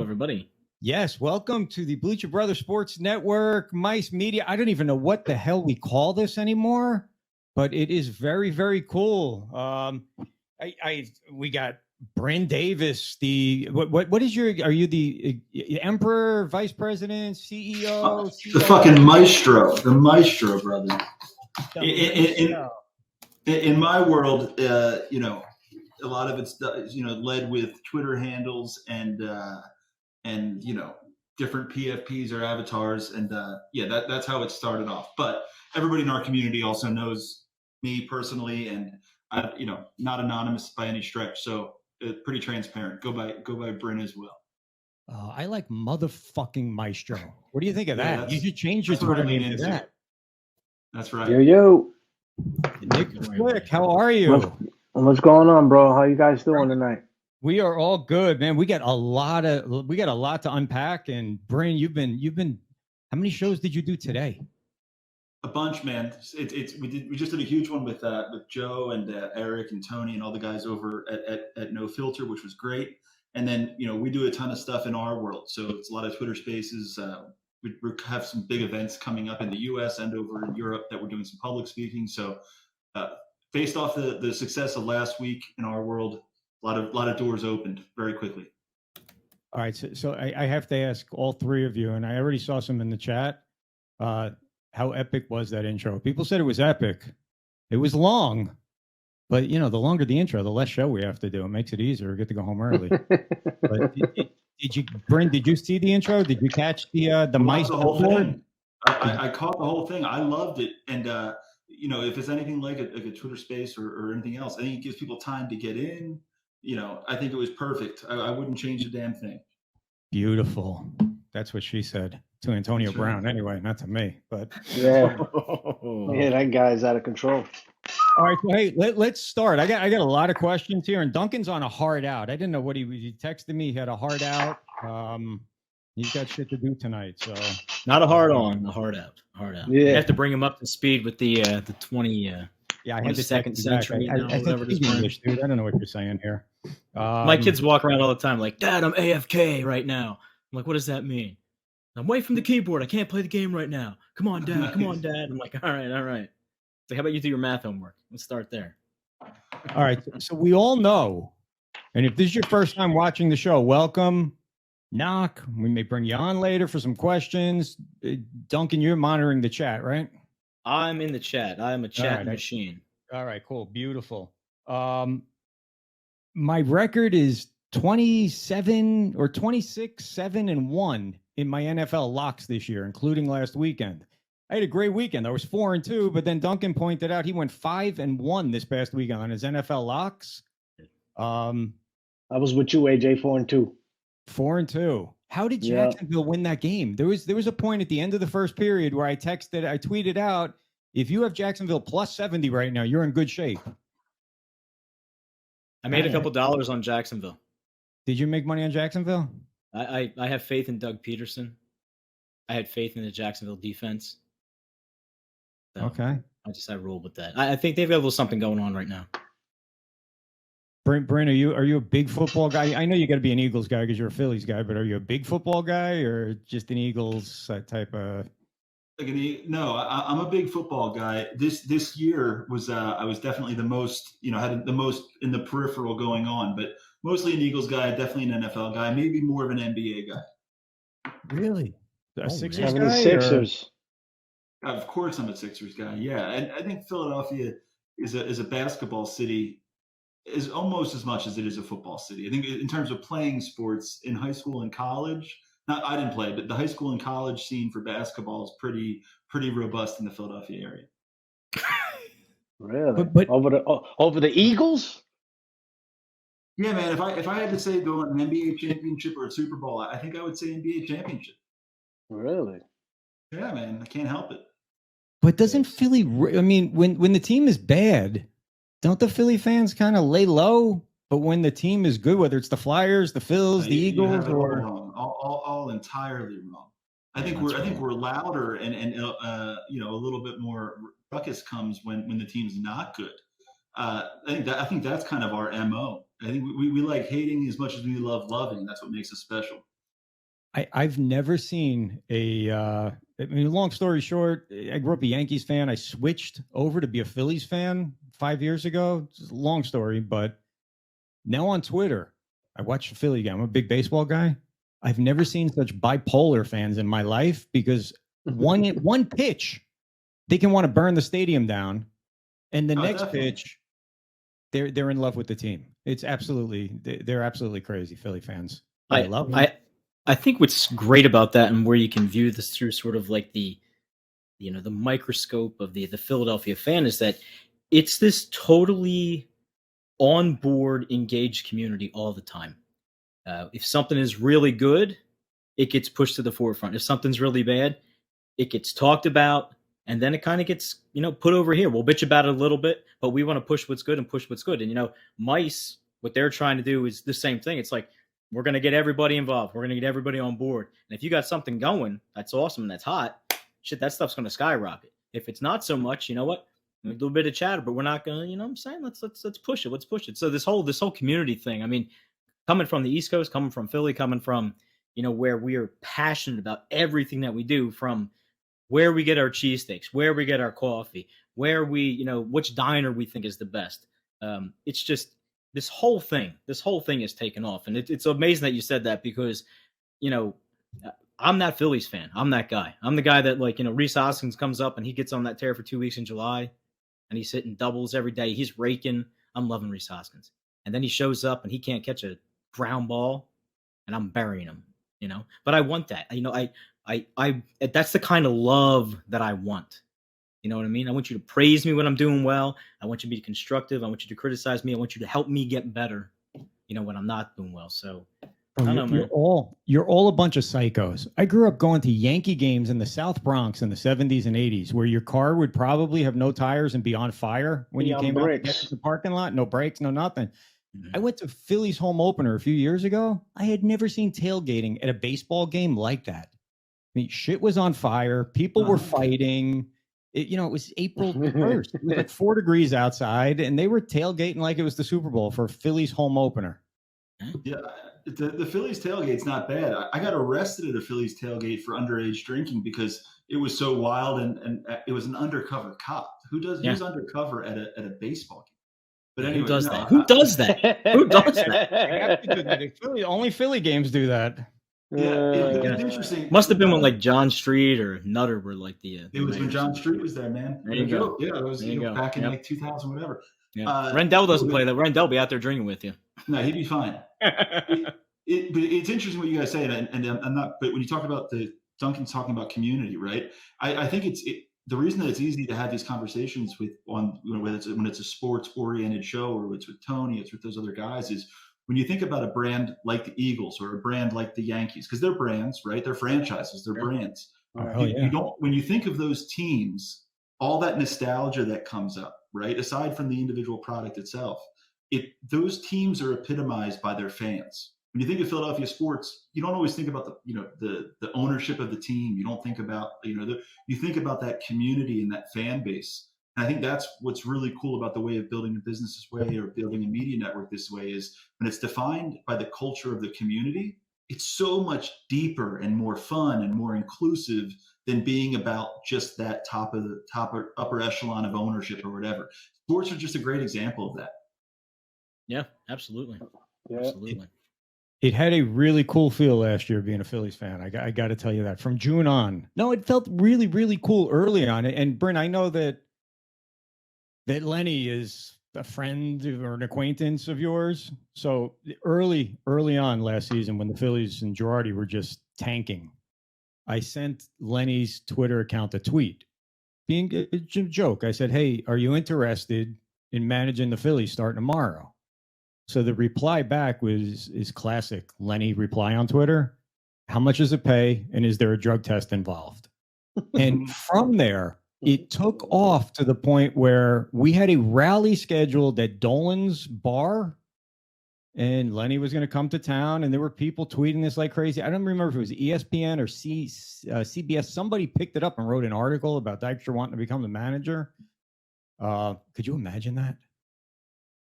everybody. Yes, welcome to the Bleacher Brothers Sports Network, Mice Media. I don't even know what the hell we call this anymore, but it is very, very cool. We got Bryn Davis. What is your? Are you the Emperor, Vice President, CEO? The fucking maestro, the maestro, brother. In my world, a lot of it's led with Twitter handles and different PFPs or avatars, and that's how it started off. But everybody in our community also knows me personally, and not anonymous by any stretch, so pretty transparent. Go by Bryn as well. I like motherfucking maestro. What do you think of that? You should change your Twitter name to that. That's right. Yo. Nick Flick, how are you? What's going on, bro? How you guys doing tonight? We are all good, man. We got a lot to unpack. And Bryn, you've been. How many shows did you do today? A bunch, man. We just did a huge one with Joe and Eric and Tony and all the guys over at No Filter, which was great. And then we do a ton of stuff in our world, so it's a lot of Twitter Spaces. We have some big events coming up in the U.S. and over in Europe that we're doing some public speaking. So based off the success of last week in our world, a lot of doors opened very quickly. All right, so I have to ask all three of you, and I already saw some in the chat. How epic was that intro? People said it was epic. It was long, but the longer the intro, the less show we have to do. It makes it easier. We get to go home early. But did you, Bryn? Did you see the intro? Did you catch the mice? The whole thing. I caught the whole thing. I loved it, and if it's anything like a Twitter Space or anything else, I think it gives people time to get in. I think it was perfect. I wouldn't change a damn thing. Beautiful. That's what she said to Antonio Brown. Anyway, not to me, but yeah, that guy's out of control. All right, so hey, let's start. I got a lot of questions here, and Duncan's on a hard out. I didn't know what he texted me. He had a hard out. He's got shit to do tonight, so not a hard on, a hard out. Yeah, you have to bring him up to speed with the 20. I had the second century. I whatever this English, dude. I don't know what you're saying here. My kids walk around all the time like, "Dad, I'm AFK right now." I'm like, "What does that mean?" "I'm away from the keyboard. I can't play the game right now." "Come on, Dad. Come on, Dad." I'm like, all right. So how about you do your math homework? Let's start there. All right. So we all know, and if this is your first time watching the show, welcome. Knock. We may bring you on later for some questions. Duncan, you're monitoring the chat, right? I'm in the chat. I'm a chat machine. All right, cool. Beautiful. My record is 27 or 26, 7-1 in my NFL locks this year, including last weekend. I had a great weekend. I was 4-2, but then Duncan pointed out he went 5-1 this past weekend on his NFL locks. I was with you, AJ, 4-2. 4-2. How did Jacksonville win that game? There was a point at the end of the first period where I tweeted out, if you have Jacksonville plus 70 right now, you're in good shape. I made a couple dollars on Jacksonville. Did you make money on Jacksonville? I have faith in Doug Peterson. I had faith in the Jacksonville defense. So okay. I rolled with that. I think they've got a little something going on right now. Bryn, are you a big football guy? I know you got to be an Eagles guy because you're a Phillies guy, but are you a big football guy or just an Eagles type of? No, I'm a big football guy. This year was I was definitely the most, had the most in the peripheral going on, but mostly an Eagles guy, definitely an NFL guy, maybe more of an NBA guy. Really? A Sixers guy? Sixers. Of course, I'm a Sixers guy. Yeah, and I think Philadelphia is a basketball city, is almost as much as it is a football city. I think in terms of playing sports in high school and college. I didn't play, but the high school and college scene for basketball is pretty robust in the Philadelphia area. Really? But over the Eagles? Yeah, man. If I had to say go on an NBA championship or a Super Bowl, I think I would say NBA championship. Really? Yeah, man. I can't help it. But doesn't Philly? I mean, when the team is bad, don't the Philly fans kind of lay low? But when the team is good, whether it's the Flyers, the Phils, the Eagles, or all entirely wrong. I think we're louder and a little bit more ruckus comes when the team's not good. I think that's kind of our MO. I think we like hating as much as we love loving. That's what makes us special. I've never seen I mean, long story short, I grew up a Yankees fan. I switched over to be a Phillies fan 5 years ago. It's a long story, but now on Twitter, I watch the Philly game. I'm a big baseball guy. I've never seen such bipolar fans in my life because one pitch, they can want to burn the stadium down, and the next Definitely. pitch, they're in love with the team. It's absolutely they're absolutely crazy Philly fans. I love them. I think what's great about that, and where you can view this through sort of like the microscope of the Philadelphia fan, is that it's this totally on board, engaged community all the time. If something is really good, it gets pushed to the forefront. If something's really bad, it gets talked about, and then it kind of gets put over here. We'll bitch about it a little bit, but we want to push what's good and push what's good. And Mice, what they're trying to do is the same thing. It's like, we're going to get everybody involved. We're going to get everybody on board. And if you got something going that's awesome and that's hot, shit, that stuff's going to skyrocket. If it's not so much, you know what? A little bit of chatter, but we're not going to, you know what I'm saying? Let's push it. Let's push it. So this whole community thing, I mean, coming from the East Coast, coming from Philly, coming from, where we are passionate about everything that we do, from where we get our cheesesteaks, where we get our coffee, where we, which diner we think is the best. It's just, this whole thing is taken off. And it's amazing that you said that, because, I'm that Phillies fan. I'm that guy. I'm the guy that, like, Rhys Hoskins comes up and he gets on that tear for 2 weeks in July and he's hitting doubles every day. He's raking. I'm loving Rhys Hoskins. And then he shows up and he can't catch a ground ball and I'm burying him, but I want that. I that's the kind of love that I want. You know what I mean? I want you to praise me when I'm doing well. I want you to be constructive. I want you to criticize me. I want you to help me get better, when I'm not doing well. So I don't know, man. You're all a bunch of psychos. I grew up going to Yankee games in the South Bronx in the 70s and 80s, where your car would probably have no tires and be on fire when you came out to get to the parking lot. No brakes, no nothing. I went to Philly's home opener a few years ago. I had never seen tailgating at a baseball game like that. I mean, shit was on fire. People were fighting. It was April 1st. It was like 4 degrees outside, and they were tailgating like it was the Super Bowl for Philly's home opener. Yeah, the Phillies tailgate's not bad. I got arrested at a Phillies tailgate for underage drinking because it was so wild, and it was an undercover cop. Who's undercover at a baseball game? But anyway, who does that? Who does that? Who does that? Only Philly games do that. Yeah, it's interesting. Must have been when, like, John Street or Nutter were like the. It was when John Street was there, man. There you go. Yeah, it was back in like 2000, whatever. Yeah. Rendell doesn't play that. Rendell be out there drinking with you. No, he'd be fine. But it's interesting what you guys say, and I'm not. But when you talk about Duncan's talking about community, right? I think the reason that it's easy to have these conversations when it's a sports oriented show, or it's with Tony, it's with those other guys, is when you think about a brand like the Eagles or a brand like the Yankees, because they're brands, right? They're franchises, they're brands. You don't, when you think of those teams, all that nostalgia that comes up, right? Aside from the individual product itself, those teams are epitomized by their fans. When you think of Philadelphia sports, you don't always think about the ownership of the team. You don't think about, you think about that community and that fan base. And I think that's what's really cool about the way of building a business this way, or building a media network this way, is when it's defined by the culture of the community, it's so much deeper and more fun and more inclusive than being about just that upper echelon of ownership or whatever. Sports are just a great example of that. Yeah, absolutely. Yeah. Absolutely. It had a really cool feel last year being a Phillies fan. I got to tell you that, from June on. No, it felt really, really cool early on. And Bryn, I know that Lenny is a friend or an acquaintance of yours. So early on last season, when the Phillies and Girardi were just tanking, I sent Lenny's Twitter account a tweet, being a joke. I said, "Hey, are you interested in managing the Phillies starting tomorrow?" So the reply back is classic Lenny reply on Twitter: "How much does it pay? And is there a drug test involved?" And from there, it took off to the point where we had a rally scheduled at Dolan's bar, and Lenny was going to come to town, and there were people tweeting this like crazy. I don't remember if it was ESPN or CBS. Somebody picked it up and wrote an article about Dykstra wanting to become the manager. Could you imagine that?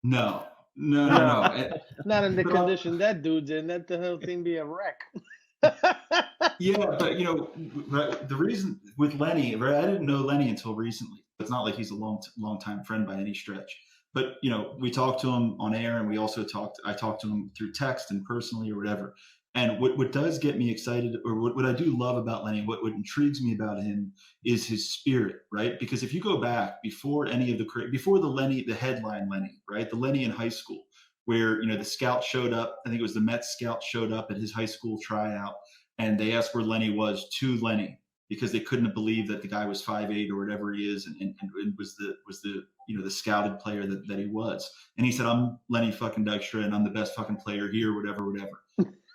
No. Not in the condition that dude's in. That the whole thing be a wreck. Yeah, but the reason with Lenny, right? I didn't know Lenny until recently. It's not like he's a long time friend by any stretch. But we talked to him on air, and I talked to him through text and personally or whatever. And what does get me excited, or what I do love about Lenny, what intrigues me about him is his spirit, right? Because if you go back before the headline Lenny, right? The Lenny in high school, where the scout showed up. I think it was the Mets scout showed up at his high school tryout, and they asked where Lenny was to Lenny because they couldn't believe that the guy was 5'8" or whatever he is, and was the the scouted player that he was. And he said, "I'm Lenny fucking Dykstra, and I'm the best fucking player here, whatever."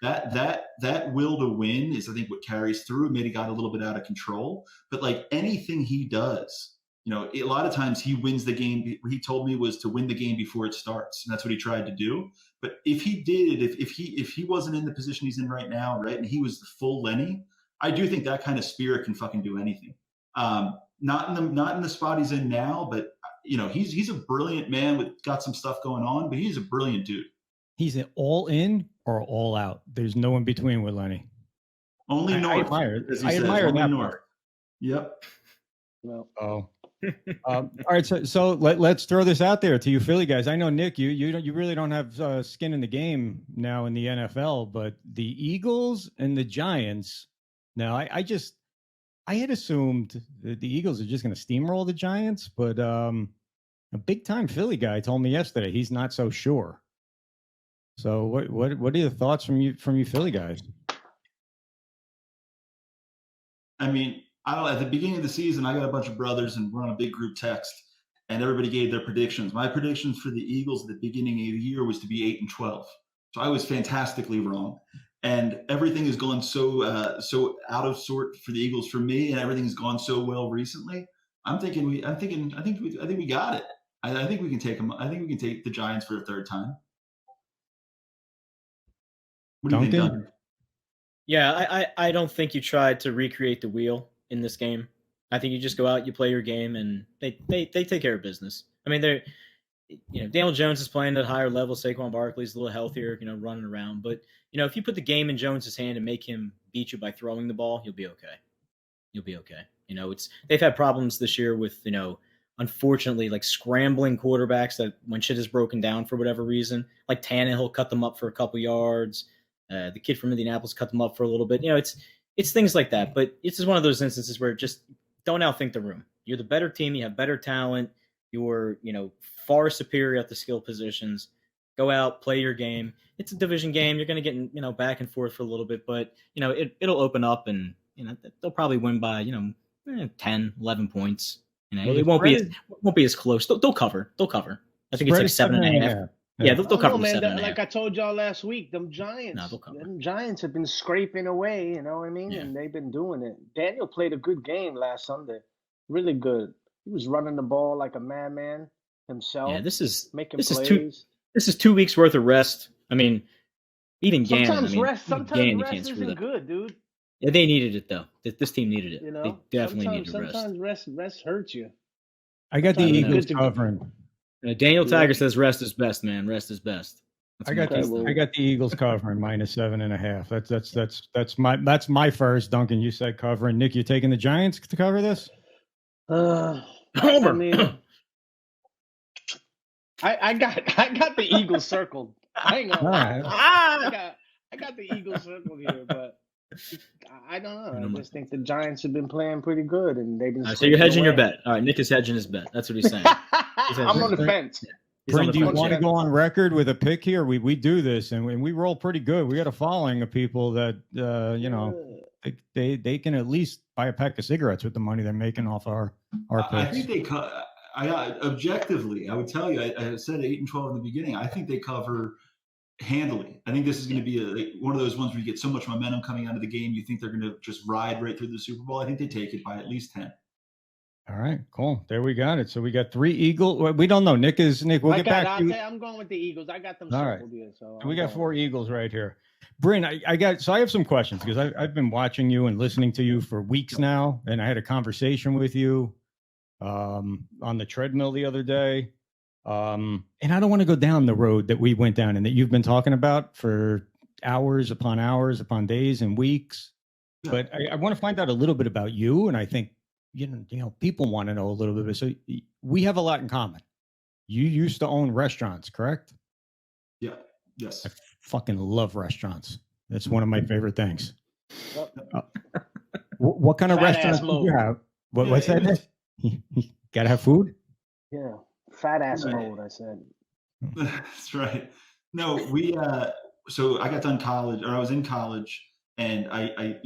That will to win is, I think, what carries through. It made it got a little bit out of control, but like anything he does, a lot of times he wins the game. He told me was to win the game before it starts, and that's what he tried to do. But if he wasn't in the position he's in right now, right, and he was the full Lenny, I do think that kind of spirit can fucking do anything. Not in the spot he's in now, but he's a brilliant man got some stuff going on, but he's a brilliant dude. He's an all in or all out. There's no in between with Lenny. Only North. I admire that North. part. Yep. Well, all right. So let's throw this out there to you Philly guys. I know, Nick, you really don't have skin in the game now in the NFL, but the Eagles and the Giants. Now, I had assumed that the Eagles are just going to steamroll the Giants, but a big time Philly guy told me yesterday he's not so sure. So what are your thoughts from you Philly guys? I mean, I don't know. At the beginning of the season, I got a bunch of brothers and we're on a big group text, and everybody gave their predictions. My predictions for the Eagles at the beginning of the year was to be 8-12. So I was fantastically wrong. And everything has gone so out of sort for the Eagles for me, and everything's gone so well recently. I think we got it. I think we can take them. I think we can take the Giants for a third time. What do you think, Duncan? Yeah, I don't think you tried to recreate the wheel in this game. I think you just go out, you play your game, and they take care of business. I mean, they're Daniel Jones is playing at a higher level. Saquon Barkley's a little healthier, running around. But if you put the game in Jones's hand and make him beat you by throwing the ball, you'll be okay. You'll be okay. They've had problems this year with unfortunately, like scrambling quarterbacks that when shit is broken down for whatever reason, like Tannehill cut them up for a couple yards. The kid from Indianapolis cut them up for a little bit. It's things like that. But it's just one of those instances where just don't outthink the room. You're the better team. You have better talent. You're, far superior at the skill positions. Go out, play your game. It's a division game. You're going to get, back and forth for a little bit, but, it'll open up and, they'll probably win by, 10, 11 points. It won't be as close. They'll cover. I think it's like 7.5. Yeah, they'll cover 7.5. Like I told y'all last week, them Giants have been scraping away, you know what I mean? Yeah. And they've been doing it. Daniel played a good game last Sunday. Really good. He was running the ball like a madman himself. Yeah, this is plays. This is 2 weeks worth of rest. I mean, even Gannon. Sometimes rest isn't good, dude. Yeah, they needed it though. This team needed it. They definitely needed rest. Sometimes rest hurts you. I got the Eagles covering. Daniel Tiger says rest is best, man. Rest is best. I got the Eagles covering -7.5. That's my first. Duncan, you said covering. Nick, you taking the Giants to cover this? Homer. I mean, I got the Eagles circled. I ain't gonna lie. I got the Eagles circled here, but I don't know. I just think the Giants have been playing pretty good, and they've been. So you're hedging your bet. All right, Nick is hedging his bet. That's what he's saying. I'm on the fence. Bryn, do you want to go on record with a pick here? We do this, and we roll pretty good. We got a following of people that they can at least buy a pack of cigarettes with the money they're making off our picks. I think objectively, I would tell you. I said 8-12 in the beginning. I think they cover handily. I think this is going to be one of those ones where you get so much momentum coming out of the game, you think they're going to just ride right through the Super Bowl. I think they take it by at least 10. All right, cool. There we got it. So we got 3 Eagles. We don't know. Nick. We'll get back. I'm going with the Eagles. I got them circled here. So we got 4 Eagles right here. Bryn, I have some questions because I've been watching you and listening to you for weeks now, and I had a conversation with you on the treadmill the other day. And I don't want to go down the road that we went down and that you've been talking about for hours upon days and weeks. Yeah. But I want to find out a little bit about you, and I think you know people want to know a little bit. So we have a lot in common. You used to own restaurants, correct? Yeah. Yes. I fucking love restaurants. That's one of my favorite things. What kind of restaurants do you have? What's that? Gotta have food? Yeah. Fat ass mode, I said. That's right. No, so I got done college, or I was in college, and I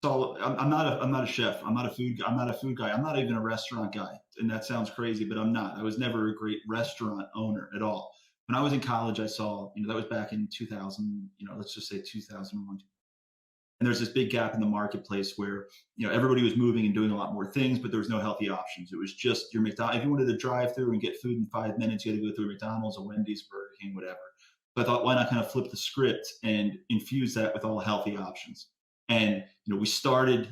saw. I'm not a chef. I'm not a food guy. I'm not even a restaurant guy, and that sounds crazy, but I'm not. I was never a great restaurant owner at all. When I was in college, I saw, that was back in 2000. Let's just say 2001. And there's this big gap in the marketplace where everybody was moving and doing a lot more things, but there was no healthy options. It was just your McDonald's. If you wanted to drive through and get food in 5 minutes, you had to go through a McDonald's, a Wendy's, Burger King, whatever. So I thought, why not kind of flip the script and infuse that with all healthy options? And I started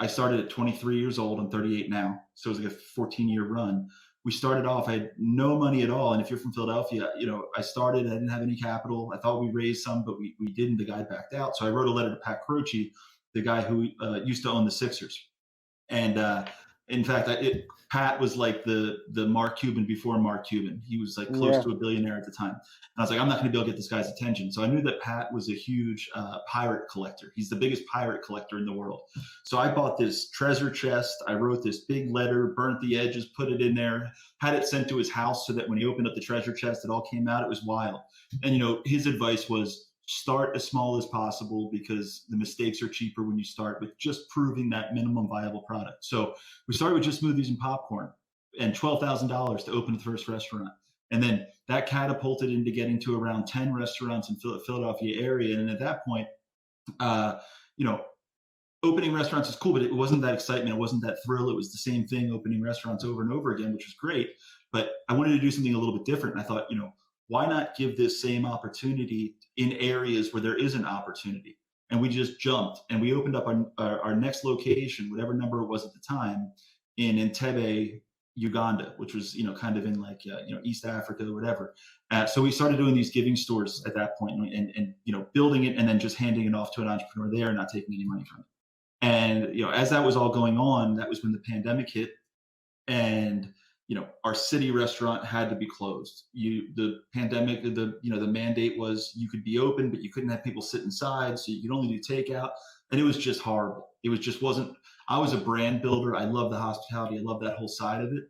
at 23 years old. I'm 38 now, so it was like a 14-year run. We started off, I had no money at all. And if you're from Philadelphia, I didn't have any capital. I thought we raised some, but we didn't. The guy backed out. So I wrote a letter to Pat Croce, the guy who used to own the Sixers. And in fact, Pat was like the Mark Cuban before Mark Cuban. He was like close to a billionaire at the time. And I was like, I'm not going to be able to get this guy's attention. So I knew that Pat was a huge pirate collector. He's the biggest pirate collector in the world. So I bought this treasure chest. I wrote this big letter, burnt the edges, put it in there, had it sent to his house so that when he opened up the treasure chest, it all came out. It was wild. And, his advice was, start as small as possible because the mistakes are cheaper when you start with just proving that minimum viable product. So we started with just smoothies and popcorn and $12,000 to open the first restaurant. And then that catapulted into getting to around 10 restaurants in Philadelphia area. And at that point, opening restaurants is cool, but it wasn't that excitement. It wasn't that thrill. It was the same thing, opening restaurants over and over again, which was great. But I wanted to do something a little bit different. And I thought, why not give this same opportunity in areas where there is an opportunity? And we just jumped and we opened up our next location, whatever number it was at the time, in Entebbe, Uganda, which was, kind of in like, East Africa or whatever. So we started doing these giving stores at that point and building it and then just handing it off to an entrepreneur there and not taking any money from it. And, as that was all going on, that was when the pandemic hit. And our city restaurant had to be closed. The pandemic, the mandate was you could be open, but you couldn't have people sit inside. So you could only do takeout. And it was just horrible. It was just wasn't, I was a brand builder. I love the hospitality. I love that whole side of it.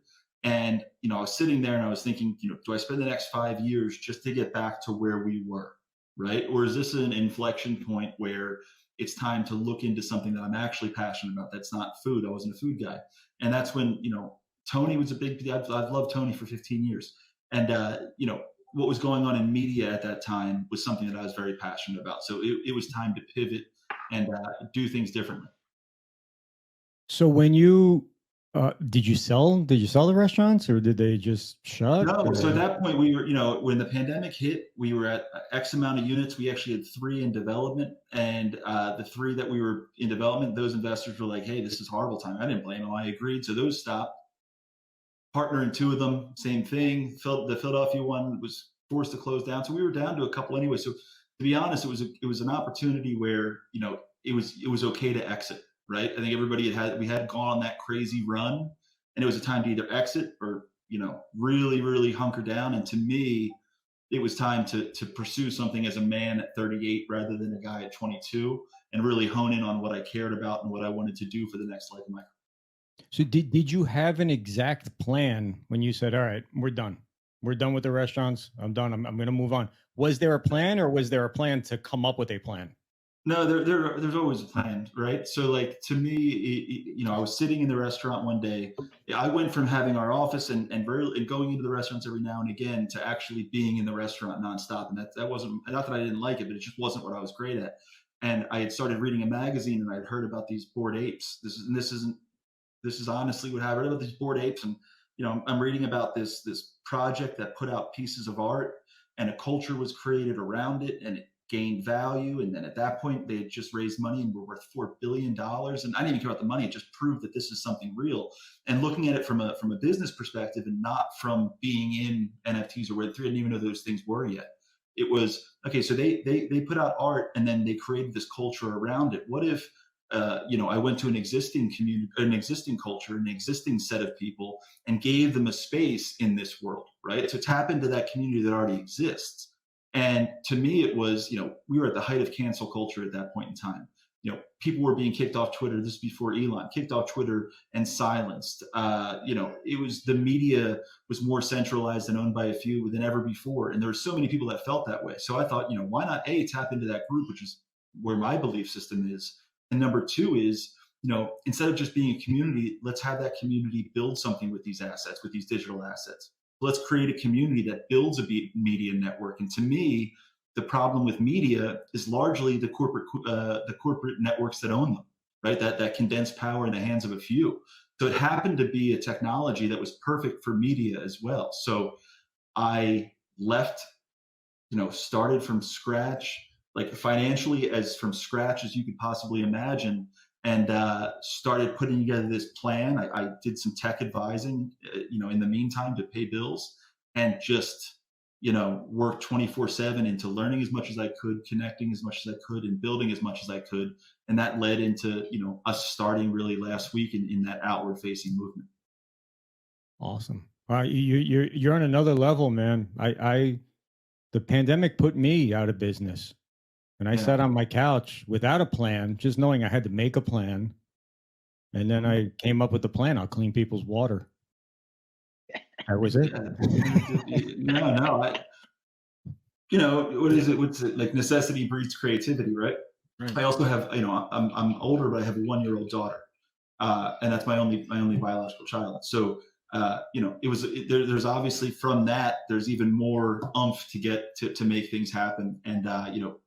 And, I was sitting there and I was thinking, do I spend the next 5 years just to get back to where we were? Right. Or is this an inflection point where it's time to look into something that I'm actually passionate about? That's not food. I wasn't a food guy. And that's when, Tony was I've loved Tony for 15 years. And, what was going on in media at that time was something that I was very passionate about. So it was time to pivot and do things differently. So when did you sell the restaurants or did they just shut? No. So at that point we were, when the pandemic hit, we were at X amount of units. We actually had 3 in development, and the 3 that we were in development, those investors were like, hey, this is horrible time. I didn't blame them. I agreed. So those stopped. Partner in 2 of them, same thing. The Philadelphia one was forced to close down. So we were down to a couple anyway. So to be honest, it was an opportunity where, it was okay to exit, right? I think everybody we had gone on that crazy run, and it was a time to either exit or, really, really hunker down. And to me, it was time to pursue something as a man at 38 rather than a guy at 22 and really hone in on what I cared about and what I wanted to do for the next leg of my career. So did you have an exact plan when you said, all right, we're done with the restaurants. I'm done. I'm going to move on. Was there a plan, or was there a plan to come up with a plan? No, there's always a plan, right? So like to me, I was sitting in the restaurant one day. I went from having our office and going into the restaurants every now and again to actually being in the restaurant nonstop. And that wasn't, not that I didn't like it, but it just wasn't what I was great at. And I had started reading a magazine and I'd heard about these bored apes. This is honestly what happened. I read about these bored apes, and I'm reading about this project that put out pieces of art, and a culture was created around it, and it gained value. And then at that point, they had just raised money and were worth $4 billion. And I didn't even care about the money. It just proved that this is something real. And looking at it from a business perspective, and not from being in NFTs or Web3, I didn't even know those things were yet. It was, okay, so they put out art and then they created this culture around it. What if, I went to an existing community, an existing culture, an existing set of people, and gave them a space in this world, right? To tap into that community that already exists. And to me, it was, we were at the height of cancel culture at that point in time. People were being kicked off Twitter. This is before Elon, kicked off Twitter and silenced. It was, the media was more centralized and owned by a few than ever before. And there were so many people that felt that way. So I thought, why not tap into that group, which is where my belief system is. And number two is, instead of just being a community, let's have that community build something with these assets, with these digital assets. Let's create a community that builds a media network. And to me, the problem with media is largely the corporate networks that own them, right? That condense power in the hands of a few. So it happened to be a technology that was perfect for media as well. So I left, started from scratch, like financially as from scratch as you could possibly imagine, and started putting together this plan. I did some tech advising, in the meantime to pay bills, and just, worked 24/7 into learning as much as I could, connecting as much as I could, and building as much as I could. And that led into, us starting really last week in that outward facing movement. Awesome. You're on another level, man. The pandemic put me out of business. And I sat on my couch without a plan, just knowing I had to make a plan. And then I came up with the plan. I'll clean people's water. That was it. No. What is it? What's it like? Necessity breeds creativity, right? I also have, I'm older, but I have a 1-year-old daughter, and that's my only biological child. So, there's obviously from that, there's even more oomph to get to make things happen and,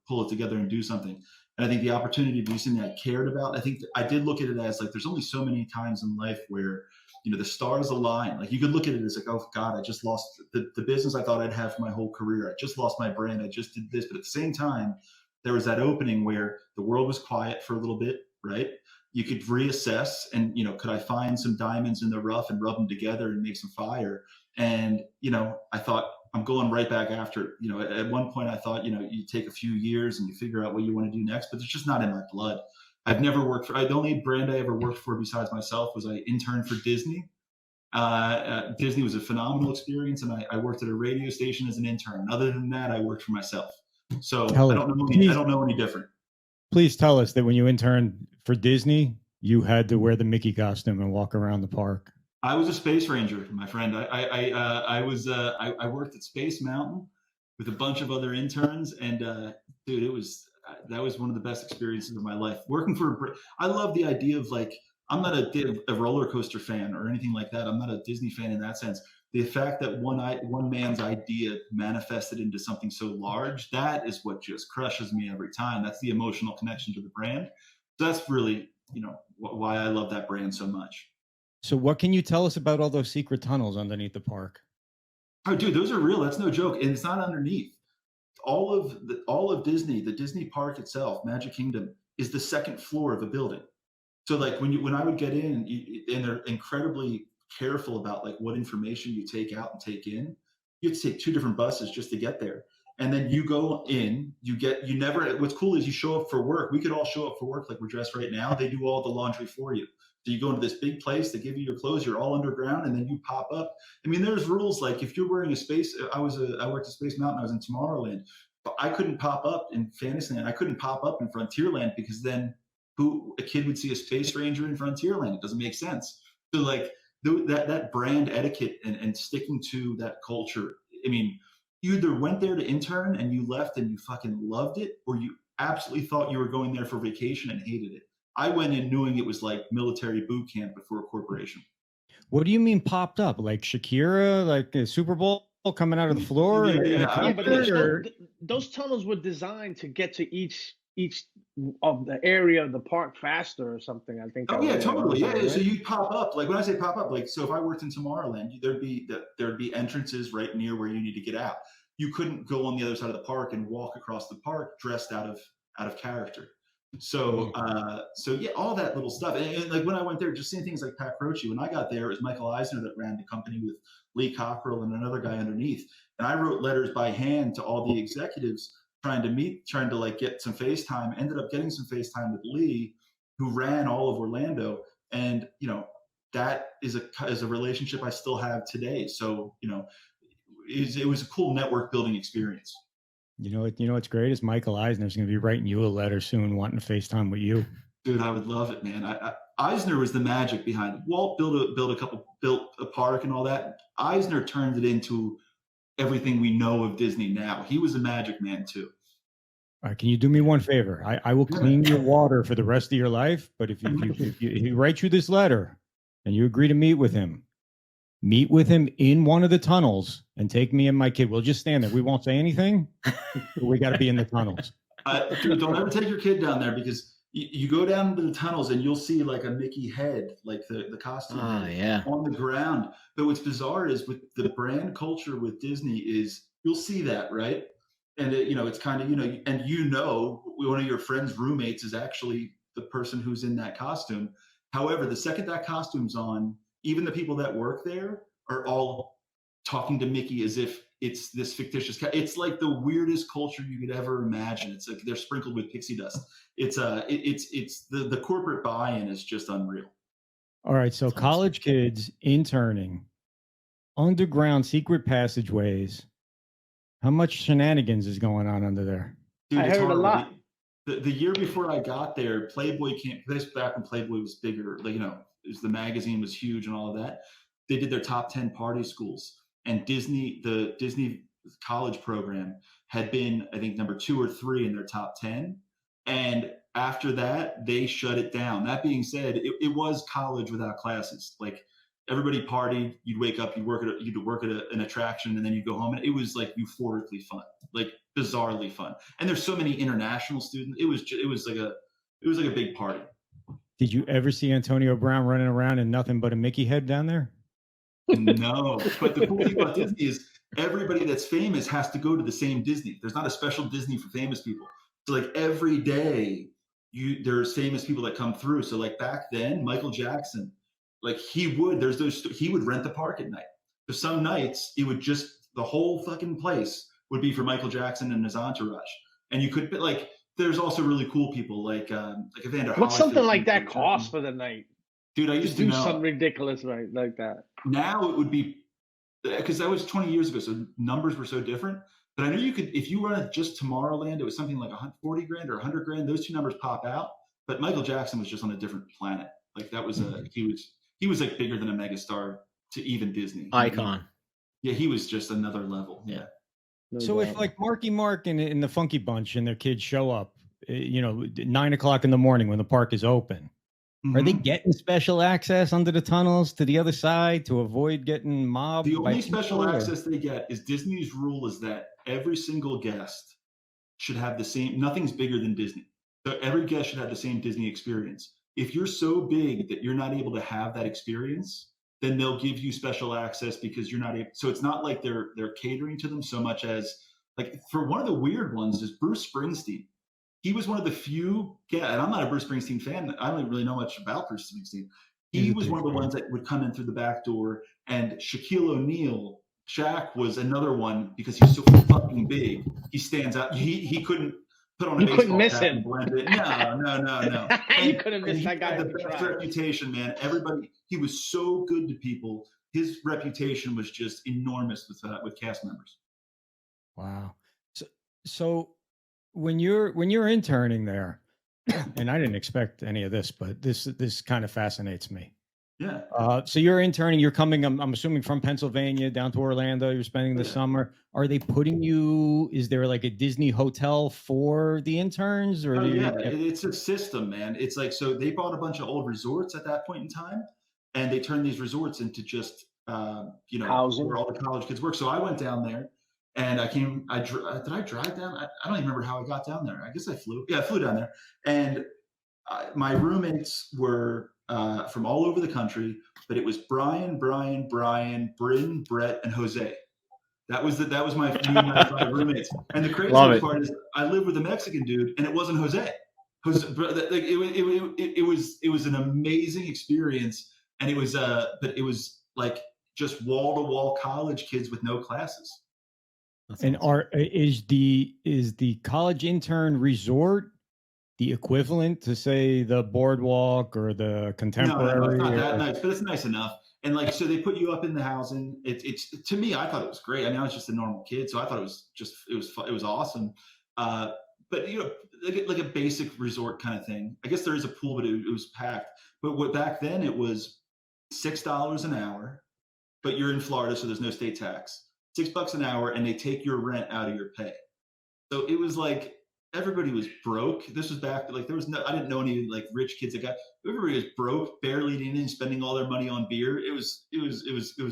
pull it together and do something. And I think the opportunity to do something I cared about, I think I did look at it as like, there's only so many times in life where, the stars align. Like you could look at it as like, oh God, I just lost the business I thought I'd have for my whole career. I just lost my brand. I just did this. But at the same time, there was that opening where the world was quiet for a little bit, right? You could reassess and, could I find some diamonds in the rough and rub them together and make some fire? And, I thought I'm going right back after it. At one point I thought, you take a few years and you figure out what you want to do next, but it's just not in my blood. I've never worked for, the only brand I ever worked for besides myself was I interned for Disney. Disney was a phenomenal experience, and I worked at a radio station as an intern. Other than that, I worked for myself. So I don't know any different. Please tell us that when you interned for Disney, you had to wear the Mickey costume and walk around the park. I was a space ranger, my friend. I worked at Space Mountain with a bunch of other interns, and dude, that was one of the best experiences of my life. Working for, I love the idea of like, I'm not a roller coaster fan or anything like that. I'm not a Disney fan in that sense. The fact that one man's idea manifested into something so large, that is what just crushes me every time. That's the emotional connection to the brand. So that's really, why I love that brand so much. So what can you tell us about all those secret tunnels underneath the park? Oh, dude, those are real. That's no joke. And it's not underneath. All of Disney, the Disney park itself, Magic Kingdom, is the second floor of a building. So like when I would get in, and they're incredibly careful about like what information you take out and take in. You have to take 2 different buses just to get there. And then you go in, what's cool is you show up for work. We could all show up for work like we're dressed right now. They do all the laundry for you. So you go into this big place, they give you your clothes, you're all underground, and then you pop up. I mean, there's rules like if you're wearing I worked at Space Mountain, I was in Tomorrowland, but I couldn't pop up in Fantasyland. I couldn't pop up in Frontierland because then a kid would see a space ranger in Frontierland? It doesn't make sense. So like that brand etiquette and sticking to that culture. I mean, you either went there to intern and you left and you fucking loved it, or you absolutely thought you were going there for vacation and hated it. I went in knowing it was like military boot camp before a corporation. What do you mean popped up? Like Shakira, like a Super Bowl coming out of the floor? Yeah, but those tunnels were designed to get to each of the area of the park faster or something, I think. Oh yeah, totally. Yeah. Right? So you'd pop up, like when I say pop up, like, so if I worked in Tomorrowland, there'd be entrances right near where you need to get out. You couldn't go on the other side of the park and walk across the park dressed out of character. So yeah, all that little stuff. And like when I went there, just seeing things like Pat Croce. When I got there, it was Michael Eisner that ran the company with Lee Cockrell and another guy underneath. And I wrote letters by hand to all the executives trying to like get some FaceTime. Ended up getting some FaceTime with Lee, who ran all of Orlando. And that is a relationship I still have today. So it was a cool network building experience. You know what's great is Michael Eisner's going to be writing you a letter soon, wanting to FaceTime with you. Dude, I would love it, man. Eisner was the magic behind it. Walt built a park and all that. Eisner turned it into everything we know of Disney now. He was a magic man too. All right, can you do me one favor? I will clean your water for the rest of your life, but if he writes you this letter and you agree to meet with him in one of the tunnels and take me and my kid. We'll just stand there. We won't say anything. We got to be in the tunnels. Dude, don't ever take your kid down there, because you go down to the tunnels and you'll see like a Mickey head, like the costume on the ground. But what's bizarre is with the brand culture with Disney is you'll see that, right? And it's kind of, and one of your friend's roommates is actually the person who's in that costume. However, the second that costume's on, even the people that work there are all talking to Mickey as if it's this fictitious. It's like the weirdest culture you could ever imagine. It's like they're sprinkled with pixie dust. It's the corporate buy-in is just unreal. All right, so college kids interning, underground secret passageways. How much shenanigans is going on under there? Dude, I heard a lot. The year before I got there, Playboy this back when Playboy was bigger, the magazine was huge and all of that. They did their top 10 party schools, and the Disney college program had been, I think, number 2 or 3 in their top 10. And after that, they shut it down. That being said, it was college without classes. Like everybody partied, you'd wake up, you'd work at an attraction, and then you'd go home. And it was like euphorically fun, like bizarrely fun. And there's so many international students. It was like a big party. Did you ever see Antonio Brown running around in nothing but a Mickey head down there? No, but the cool thing about Disney is everybody that's famous has to go to the same Disney. There's not a special Disney for famous people. So like every day, there's famous people that come through. So like back then, Michael Jackson, like he would rent the park at night. So some nights it would just, the whole fucking place would be for Michael Jackson and his entourage. And you could there's also really cool people like Evander. What's something like that cost for the night? Dude, I used to do know something ridiculous like that. Now it would be, because that was 20 years ago, so numbers were so different. But I know you could, if you run it just Tomorrowland, it was something like 40 grand or 100 grand. Those two numbers pop out. But Michael Jackson was just on a different planet. Like that was he was like bigger than a megastar to even Disney. Icon. Yeah, he was just another level. Yeah. So if like Marky Mark and the Funky Bunch and their kids show up, 9 o'clock in the morning when the park is open, are they getting special access under the tunnels to the other side to avoid getting mobbed? The only special access they get is Disney's rule is that every single guest should have the same, nothing's bigger than Disney. So every guest should have the same Disney experience. If you're so big that you're not able to have that experience, then they'll give you special access because you're not able. So it's not like they're catering to them so much as, like, for one of the weird ones is Bruce Springsteen. He was one of the few, and I'm not a Bruce Springsteen fan. I don't really know much about Bruce Springsteen. He was one of the ones that would come in through the back door, and Shaquille O'Neal, Shaq was another one because he's so fucking big. He stands out. He couldn't put on a baseball couldn't miss cap him. and blend it. No. You couldn't miss that guy. He had the best reputation, man. He was so good to people. His reputation was just enormous with cast members. Wow. So when you're interning there, and I didn't expect any of this, but this kind of fascinates me. Yeah. So you're interning. You're coming. I'm assuming from Pennsylvania down to Orlando. You're spending the summer. Are they putting you? Is there like a Disney hotel for the interns, or it's a system, man. It's like, so they bought a bunch of old resorts at that point in time, and they turned these resorts into just housing where all the college kids work. So I went down there. And did I drive down? I don't even remember how I got down there. I guess I flew. Yeah, I flew down there. And my roommates were from all over the country, but it was Brian, Bryn, Brett, and Jose. That was my 5 roommates. And the crazy part is I lived with a Mexican dude, and it wasn't Jose. It was an amazing experience, and it was but it was like just wall to wall college kids with no classes. And is the college intern resort the equivalent to, say, the Boardwalk or the Contemporary? No, it's not that nice, but it's nice enough. And like, so they put you up in the housing. It's to me, I thought it was great. I mean, I was just a normal kid, so I thought it was awesome. But like a basic resort kind of thing. I guess there is a pool, but it was packed. But back then it was $6 an hour, but you're in Florida, so there's no state tax. $6 an hour, and they take your rent out of your pay. So it was like everybody was broke. This was back like I didn't know any like rich kids that everybody was broke, barely eating and spending all their money on beer. It was a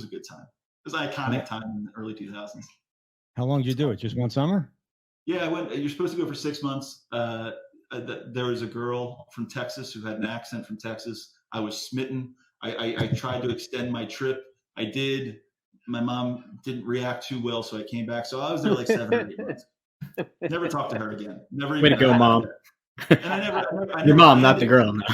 good time. It was an iconic time in the early 2000s. How long did you do it? Just one summer? Yeah, I went. You're supposed to go for 6 months. There was a girl from Texas who had an accent from Texas. I was smitten. I tried to extend my trip. I did. My mom didn't react too well, so I came back. So I was there like 7 or 8 months. Never talked to her again. Never even. Way to go, Mom. And I Your mom, not the girl. No.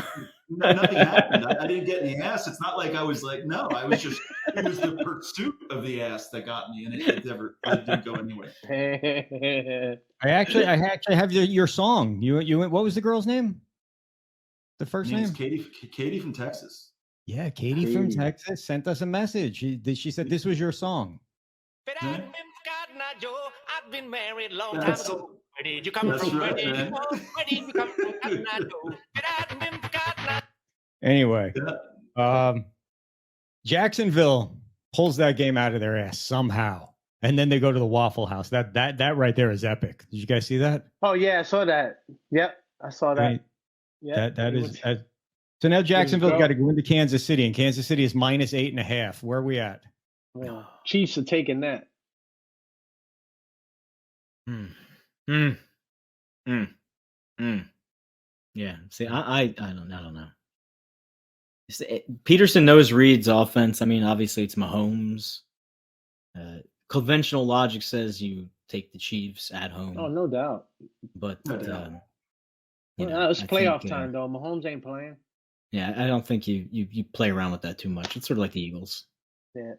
Nothing happened. I didn't get any ass. It's not like I was like, no, I was just, it was the pursuit of the ass that got me, and it didn't go anywhere. I actually have your song. You went, what was the girl's name? The first name? Katie from Texas. Yeah, Katie from Texas sent us a message. She said this was your song. Yeah. I've been married a long time ago. Where did you come from? Where did you come from? Anyway, Jacksonville pulls that game out of their ass somehow, and then they go to the Waffle House. That right there is epic. Did you guys see that? Oh yeah, I saw that. Yep, I saw that. I mean, yeah, that is. So now Jacksonville's got to go into Kansas City, and Kansas City is -8.5. Where are we at? Yeah. Chiefs are taking that. Yeah. See, I don't know. Peterson knows Reed's offense. I mean, obviously it's Mahomes. Conventional logic says you take the Chiefs at home. Oh, no doubt. But it's playoff time though. Mahomes ain't playing. Yeah, I don't think you play around with that too much. It's sort of like the Eagles. Yeah.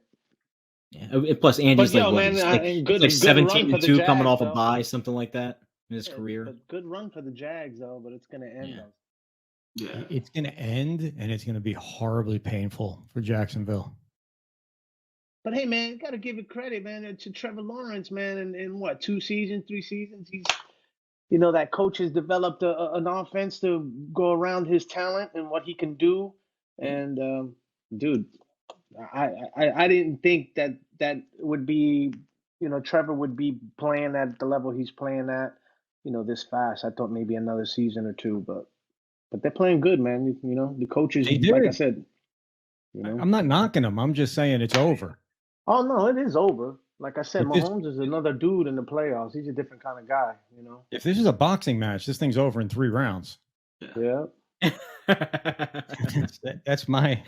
Yeah. Plus, Andy's good 17-2 coming off a bye, something like that in his career. Good run for the Jags, though, but it's going to end. Yeah, it's going to end, and it's going to be horribly painful for Jacksonville. But hey, man, you got to give it credit, man, to Trevor Lawrence, man. In what, 2 seasons, 3 seasons, he's, that coach has developed an offense to go around his talent and what he can do. And dude. I didn't think that would be, Trevor would be playing at the level he's playing at, this fast. I thought maybe another season or 2, but they're playing good, man. The coaches, like I said, I'm not knocking them. I'm just saying it's over. Oh no, it is over. Like I said, Mahomes is another dude in the playoffs. He's a different kind of guy, If this is a boxing match, this thing's over in 3 rounds. Yeah. That's my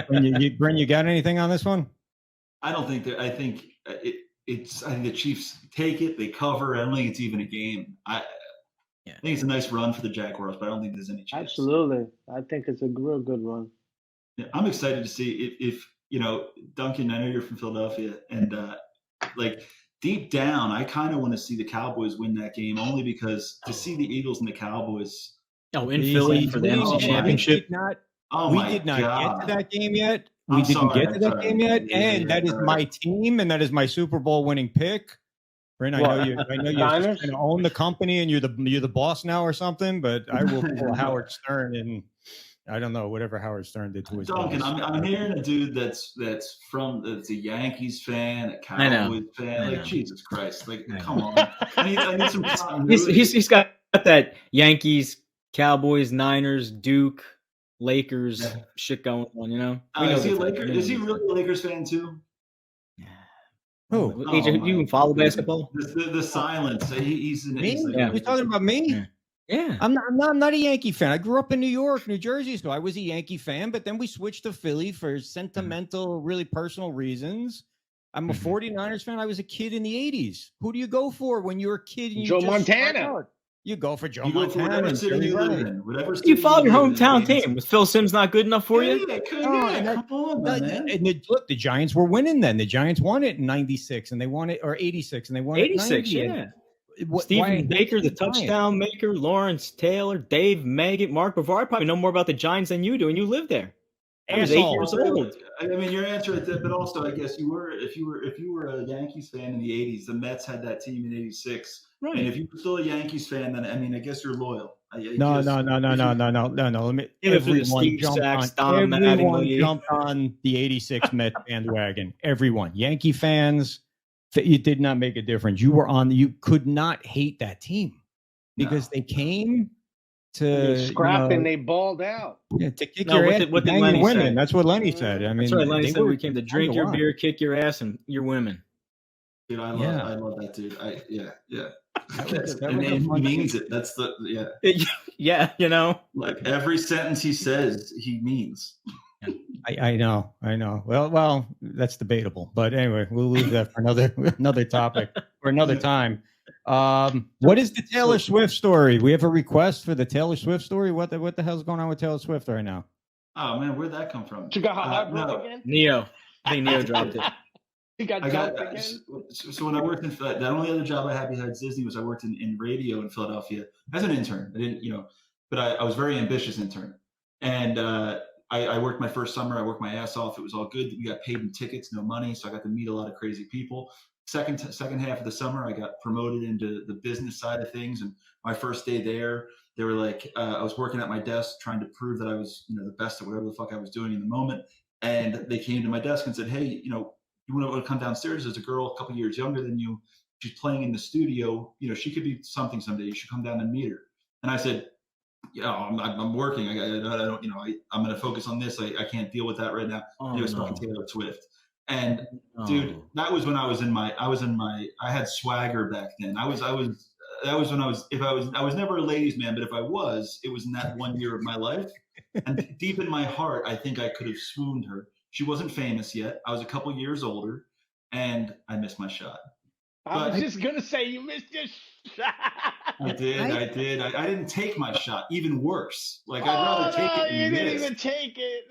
Bryn, you got anything on this one? I don't think that. I think I think the Chiefs take it, they cover. I don't think it's even a game. I think it's a nice run for the Jaguars, but I don't think there's any chance. Absolutely, I think it's a real good run. Yeah, I'm excited to see if Duncan. I know you're from Philadelphia, and like deep down, I kind of want to see the Cowboys win that game, only because to see the Eagles and the Cowboys. Oh, in Philly for the NFC Championship. We did not get to that game yet. We didn't get to that game yet, and that is my team, and that is my Super Bowl winning pick. Bryn, I know you going to own the company, and you're the boss now or something. But I will pull Howard Stern, and I don't know whatever Howard Stern did to his. Duncan, I'm hearing a dude that's a Yankees fan, a Cowboys fan. Like Jesus Christ, like come on. I need some continuity. He's got that Yankees, Cowboys, Niners, Duke, Lakers shit going on, Is he really a Lakers fan too? Who? AJ, you can follow basketball? The silence. He's You're talking about me? Yeah. I'm not a Yankee fan. I grew up in New York, New Jersey, so I was a Yankee fan, but then we switched to Philly for sentimental, really personal reasons. I'm a 49ers fan. I was a kid in the 80s. Who do you go for when you're a kid? And Joe Montana. You go for Joe You go for Montana whatever and city Jerry you live Rice. in. Whatever city You followed your live in, hometown it's- team. Was Phil Simms not good enough for you? Yeah, No, come on, man. Look, the Giants were winning then. The Giants won it in 96 and they won it, or 86 and they won it in 86, 90. yeah. Why Stephen hate Baker, the Giants? touchdown maker, Lawrence Taylor, Dave Megan, Mark Bavard probably know more about the Giants than you do, and you live there. I was 8 years old. I mean, your answer is that, but also I guess you were if you were a Yankees fan in the '80s, the Mets had that team in '86, Right. and if you were still a Yankees fan, then I mean, I guess you're loyal. No. Let me. Everyone jumped on the '86 Mets bandwagon. Everyone, Yankee fans, it did not make a difference. You were on. You could not hate that team because they came to scrapping. They balled out. Yeah, to kick your ass. What did Lenny women. say? That's what Lenny said. I mean, that's right. Lenny said we came to drink your beer, kick your ass, and your women. Dude, I love that dude. And he means it. That's yeah, you know, like every sentence he says, he means. I know. Well, that's debatable. But anyway, we'll leave that for another topic or another time. What is the Taylor Swift story? We have a request for the Taylor Swift story. What the hell's going on with Taylor Swift right now? Oh man, where'd that come from? She got heartbroken again? Neo. I think Neo dropped it. He got jumped again? So when I worked in the only other job I had besides Disney was I worked in radio in Philadelphia as an intern. I didn't, but I was a very ambitious intern. And I worked my first summer. I worked my ass off. It was all good. We got paid in tickets, no money. So I got to meet a lot of crazy people. Second half of the summer, I got promoted into the business side of things. And my first day there, they were like, I was working at my desk trying to prove that I was, the best at whatever the fuck I was doing in the moment. And they came to my desk and said, hey, you want to come downstairs? There's a girl a couple years younger than you. She's playing in the studio. She could be something someday. You should come down and meet her. And I said, I'm working. I don't, I'm going to focus on this. I can't deal with that right now. It was fucking Taylor Swift. And dude, that was when I had swagger back then. I was when I was never a ladies' man, but if I was, it was in that 1 year of my life. And deep in my heart, I think I could have swooned her. She wasn't famous yet. I was a couple years older, and I missed my shot. I was just gonna say you missed your shot. I did. I didn't take my shot. Even worse. Like I'd rather take it. You didn't even take it.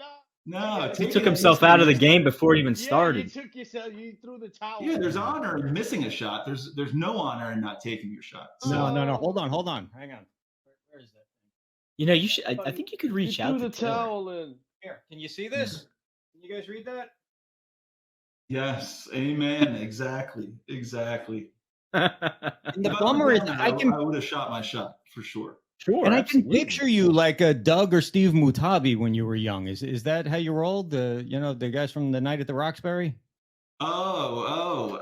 No, he took himself out of the game before it even started. You threw the towel. Yeah, there's honor in missing a shot. There's no honor in not taking your shot. So, no. Hold on. Hang on. Where is that thing? You should. I think you could reach out to the towel in. Here, can you see this? Can you guys read that? Yes, amen. Exactly. And the bummer is, I would have shot my shot for sure. Sure, and absolutely. I can picture you like a Doug or Steve Mutabi when you were young. Is that how you rolled? The guys from the Night at the Roxbury. Exactly.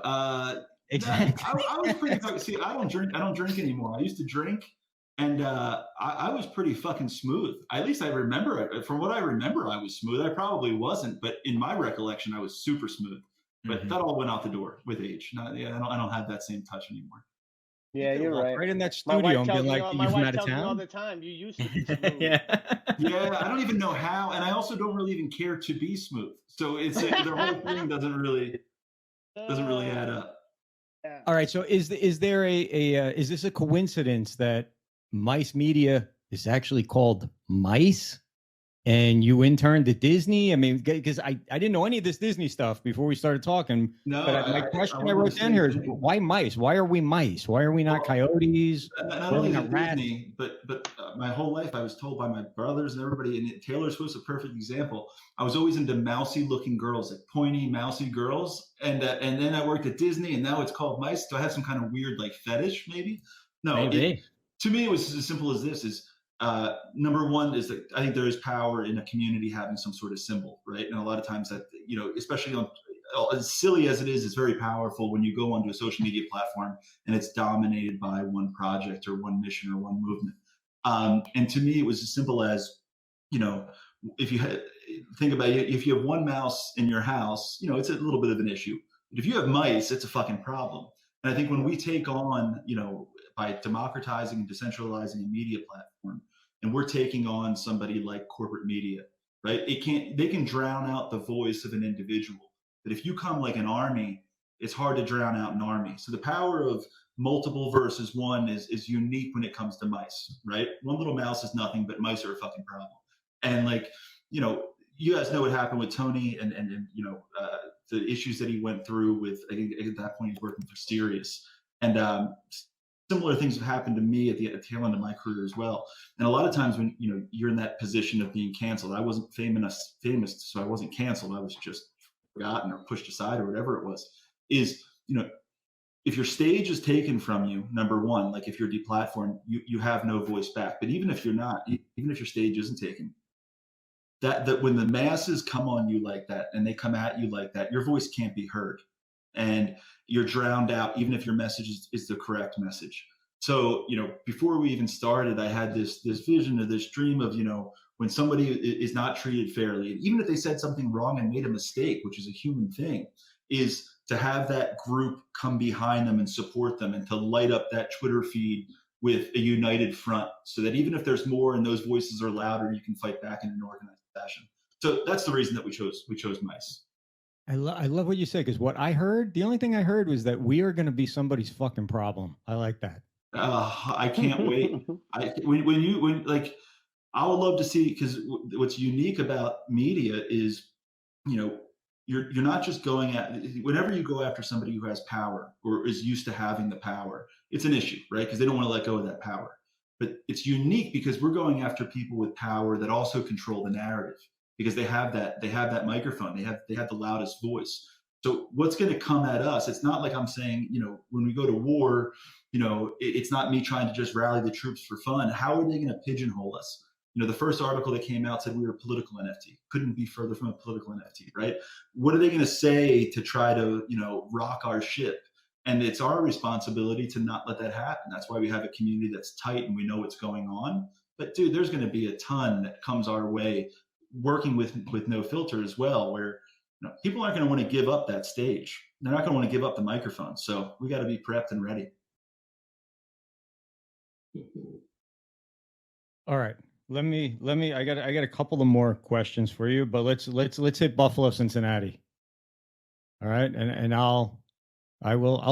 I was pretty. See, I don't drink anymore. I used to drink, and I was pretty fucking smooth. At least I remember it. From what I remember, I was smooth. I probably wasn't, but in my recollection, I was super smooth. But that all went out the door with age. I don't have that same touch anymore. Yeah, you're right. Right in that studio and be like, my wife tells me all the time, you used to be smooth. Yeah, I don't even know how, and I also don't really even care to be smooth. So it's the whole thing doesn't really add up. Yeah. All right, so is there is this a coincidence that Mice Media is actually called Mice? And you interned at Disney? I mean, because I didn't know any of this Disney stuff before we started talking. No, but my question I wrote down here is, why mice? Why are we mice? Why are we not coyotes? Not only not Disney, but my whole life I was told by my brothers and everybody, and Taylor Swift's a perfect example. I was always into mousy-looking girls, like pointy, mousy girls. And then I worked at Disney, and now it's called Mice. Do I have some kind of weird like fetish, maybe? No. Maybe. To me, it was as simple as this: number one is that I think there is power in a community having some sort of symbol, right? And a lot of times that, especially on, as silly as it is, it's very powerful when you go onto a social media platform and it's dominated by one project or one mission or one movement. And to me, it was as simple as, if you think about it, if you have one mouse in your house, it's a little bit of an issue. But if you have mice, it's a fucking problem. And I think when we take on, by democratizing and decentralizing a media platform, and we're taking on somebody like corporate media, right? They can drown out the voice of an individual. But if you come like an army, it's hard to drown out an army. So the power of multiple versus one is unique when it comes to mice, right? One little mouse is nothing, but mice are a fucking problem. And like, you know, you guys know what happened with Tony and you know, the issues that he went through with, I think at that point he's working for Sirius. And similar things have happened to me at the tail end of my career as well. And a lot of times when, you know, you're in that position of being canceled, I wasn't famous, so I wasn't canceled. I was just forgotten or pushed aside or whatever it was, is, you know, if your stage is taken from you, number one, like if you're deplatformed, you have no voice back. But even if you're not, even if your stage isn't taken, that when the masses come on you like that and they come at you like that, your voice can't be heard. And you're drowned out, even if your message is the correct message. So, you know, before we even started, I had this vision of this dream of, you know, when somebody is not treated fairly, and even if they said something wrong and made a mistake, which is a human thing, is to have that group come behind them and support them and to light up that Twitter feed with a united front, so that even if there's more and those voices are louder, you can fight back in an organized fashion. So that's the reason that we chose mice. I love what you said, because what I heard, the only thing I heard was that we are going to be somebody's fucking problem. I like that. I can't wait. When I would love to see, because what's unique about media is, you know, you're not just going at, whenever you go after somebody who has power or is used to having the power, it's an issue, right? Because they don't want to let go of that power. But it's unique because we're going after people with power that also control the narrative, because they have that microphone, they have the loudest voice. So what's going to come at us? It's not like I'm saying, you know, when we go to war, you know, it's not me trying to just rally the troops for fun. How are they going to pigeonhole us? You know, the first article that came out said we were a political NFT. Couldn't be further from a political NFT, right? What are they going to say to try to, you know, rock our ship? And it's our responsibility to not let that happen. That's why we have a community that's tight and we know what's going on. But dude, there's going to be a ton that comes our way, working with No Filter as well, where, you know, people aren't going to want to give up that stage. They're not going to want to give up the microphone. So we got to be prepped and ready. All right. Let me, I got a couple of more questions for you, but let's hit Buffalo, Cincinnati. All right. And I'll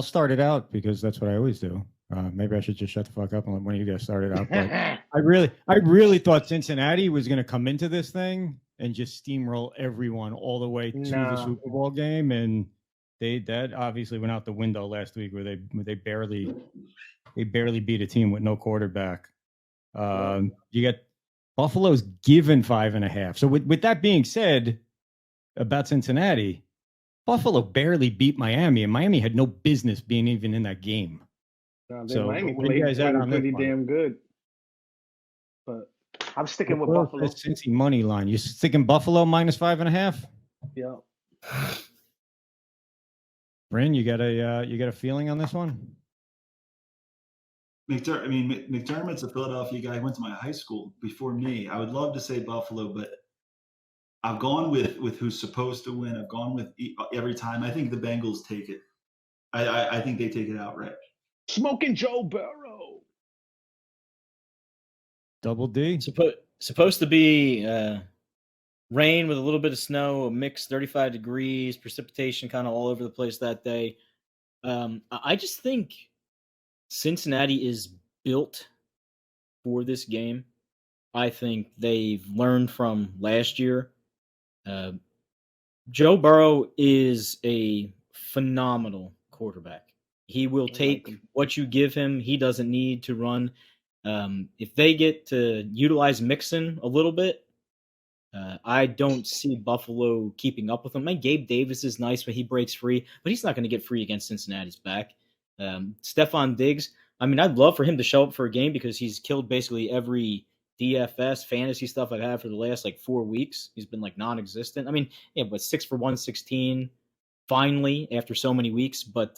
start it out, because that's what I always do. Maybe I should just shut the fuck up and let one of you guys start it out. But I really thought Cincinnati was going to come into this thing and just steamroll everyone all the way to the Super Bowl game. And that obviously went out the window last week, where they barely beat a team with no quarterback. You got Buffalo's given 5.5. So with that being said about Cincinnati, Buffalo barely beat Miami, and Miami had no business being even in that game. So Miami played pretty damn good. But I'm sticking with Buffalo. Cincy money line. You sticking Buffalo minus 5.5? Yeah. Bryn, you got a feeling on this one? McDermott's a Philadelphia guy. He went to my high school before me. I would love to say Buffalo, but I've gone with who's supposed to win. I've gone with every time. I think the Bengals take it. I think they take it outright. Smoking Joe Burrow. Double D. Supposed to be rain with a little bit of snow, a mixed 35 degrees, precipitation kind of all over the place that day. I just think Cincinnati is built for this game. I think they've learned from last year. Joe Burrow is a phenomenal quarterback. He will take what you give him. He doesn't need to run. If they get to utilize Mixon a little bit, I don't see Buffalo keeping up with him. And Gabe Davis is nice when he breaks free, but he's not going to get free against Cincinnati's back. Stephon Diggs, I mean, I'd love for him to show up for a game, because he's killed basically every DFS fantasy stuff I've had for the last 4 weeks. He's been non-existent. I mean, yeah, but 6 for 116 finally after so many weeks. But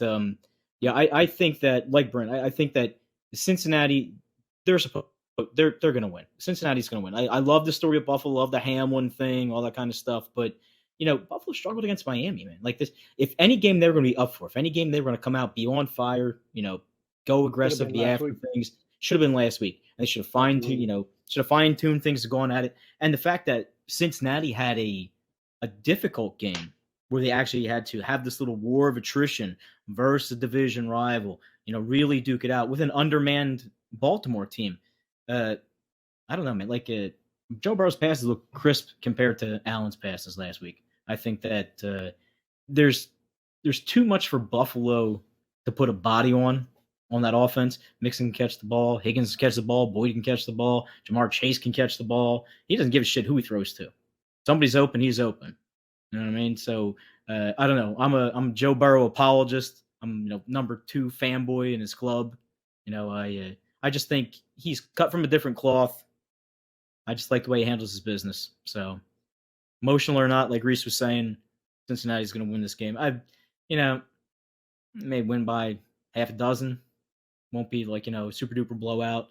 yeah, I think that, like Bryn, I think that Cincinnati, they're going to win. Cincinnati's going to win. I love the story of Buffalo, love the Hamlin thing, all that kind of stuff. But Buffalo struggled against Miami, man. This, if any game they're going to be up for, if any game they were going to come out, be on fire, go aggressive, be after things, should have been last week. And they should have fine-tuned things going at it. And the fact that Cincinnati had a difficult game where they actually had to have this little war of attrition versus a division rival, really duke it out with an undermanned Baltimore team. I don't know, man. Like Joe Burrow's passes look crisp compared to Allen's passes last week. I think that there's too much for Buffalo to put a body on that offense. Mixon can catch the ball. Higgins can catch the ball. Boyd can catch the ball. Jamar Chase can catch the ball. He doesn't give a shit who he throws to. Somebody's open, he's open. You know what I mean? So I don't know. I'm a Joe Burrow apologist. I'm number 2 fanboy in his club. I just think he's cut from a different cloth. I just like the way he handles his business. So emotional or not, like Reese was saying, Cincinnati's going to win this game. May win by half a dozen. Won't be like, super duper blowout,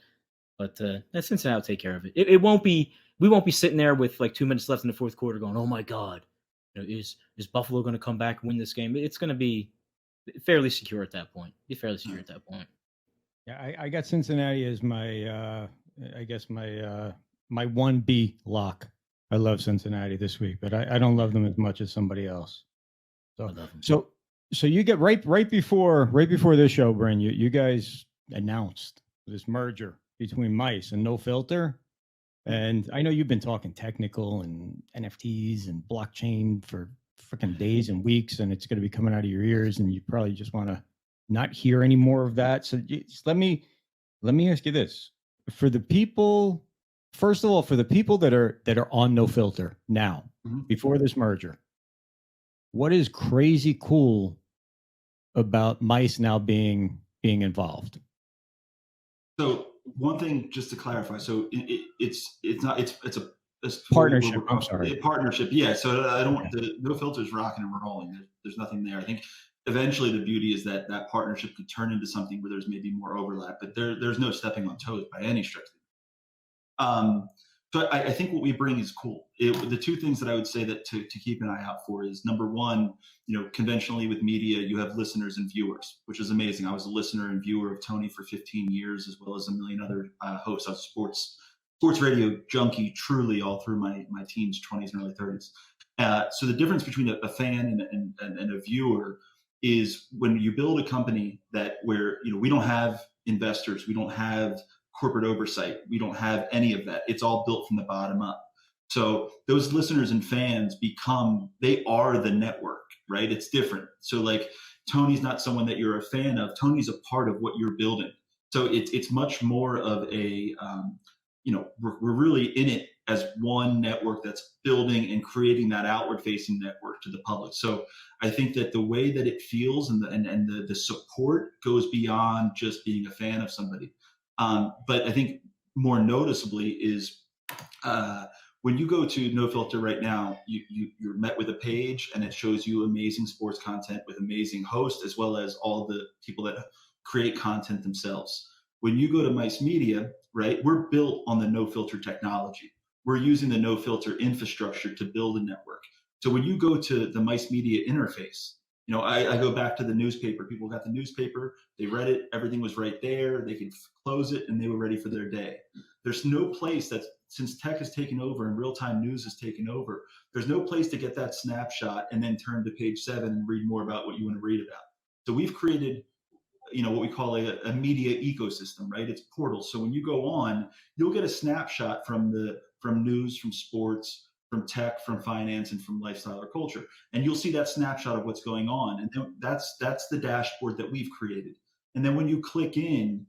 but that Cincinnati will take care of it. It won't be. We won't be sitting there with like 2 minutes left in the fourth quarter going, "Oh my God, is Buffalo going to come back and win this game?" It's going to be fairly secure at that point. Yeah, I got Cincinnati as my, I guess my 1B lock. I love Cincinnati this week, but I don't love them as much as somebody else. So you get right before this show, Bryn, you guys announced this merger between Mice and No Filter. And I know you've been talking technical and NFTs and blockchain for freaking days and weeks, and it's going to be coming out of your ears, and you probably just want to not hear any more of that. So let me ask you this: for the people, first of all, for the people that are on No Filter now, before this merger, what is crazy cool about Mice now being involved? So one thing, just to clarify, so it's a partnership. I'm sorry, a partnership. Yeah. So I don't want the No Filter's rocking and rolling. There's nothing there. I think eventually the beauty is that partnership could turn into something where there's maybe more overlap, but there's no stepping on toes by any stretch. So I think what we bring is cool. The 2 things that I would say that to keep an eye out for is, number one, conventionally with media, you have listeners and viewers, which is amazing. I was a listener and viewer of Tony for 15 years, as well as a million other hosts. I was sports radio junkie, truly all through my teens, 20s, and early 30s. So the difference between a fan and a viewer is when you build a company where we don't have investors, we don't have corporate oversight, we don't have any of that. It's all built from the bottom up. So those listeners and fans they are the network, right? It's different. So like Tony's not someone that you're a fan of. Tony's a part of what you're building. So it's much more of a, we're really in it as one network that's building and creating that outward facing network to the public. So I think that the way that it feels and the support goes beyond just being a fan of somebody. But I think more noticeably is when you go to No Filter right now, you're met with a page and it shows you amazing sports content with amazing hosts, as well as all the people that create content themselves. When you go to Mice Media, right, we're built on the No Filter technology. We're using the No Filter infrastructure to build a network. So when you go to the Mice Media interface, I go back to the newspaper. People got the newspaper, they read it, everything was right there. They could close it and they were ready for their day. There's no place since tech has taken over and real-time news has taken over, there's no place to get that snapshot and then turn to page 7 and read more about what you want to read about. So we've created, what we call a media ecosystem, right? It's portals. So when you go on, you'll get a snapshot from news, from sports, from tech, from finance, and from lifestyle or culture. And you'll see that snapshot of what's going on. And then that's the dashboard that we've created. And then when you click in,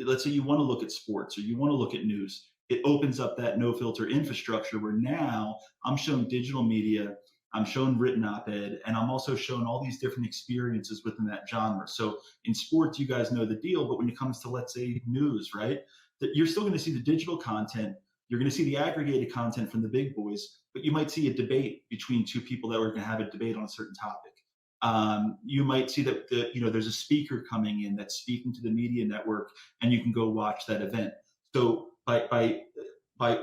let's say you want to look at sports or you want to look at news, it opens up that No Filter infrastructure where now I'm shown digital media, I'm shown written op-ed, and I'm also shown all these different experiences within that genre. So in sports, you guys know the deal, but when it comes to, let's say, news, right, that you're still going to see the digital content. You're going to see the aggregated content from the big boys, but you might see a debate between 2 people that are going to have a debate on a certain topic. You might see that there's a speaker coming in that's speaking to the media network, and you can go watch that event. So by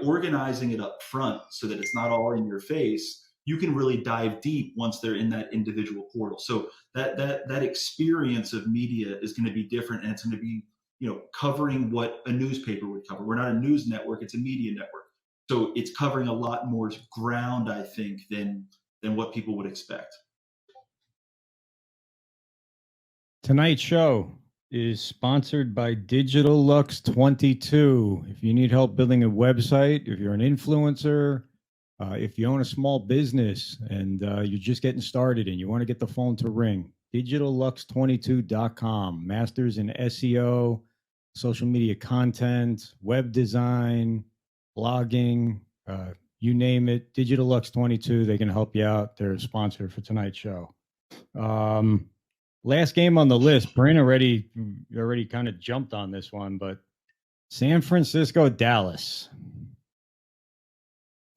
organizing it up front so that it's not all in your face, you can really dive deep once they're in that individual portal. So that experience of media is going to be different, and it's going to be covering what a newspaper would cover. We're not a news network; it's a media network. So it's covering a lot more ground, I think, than what people would expect. Tonight's show, is sponsored by Digital Lux 22. If you need help building a website, if you're an influencer, if you own a small business and you're just getting started and you want to get the phone to ring, digitallux22.com. Masters in SEO, social media content, web design, blogging, you name it. Digital Lux 22, they can help you out. They're a sponsor for tonight's show. Last game on the list, Bryn already kind of jumped on this one, but San Francisco, Dallas.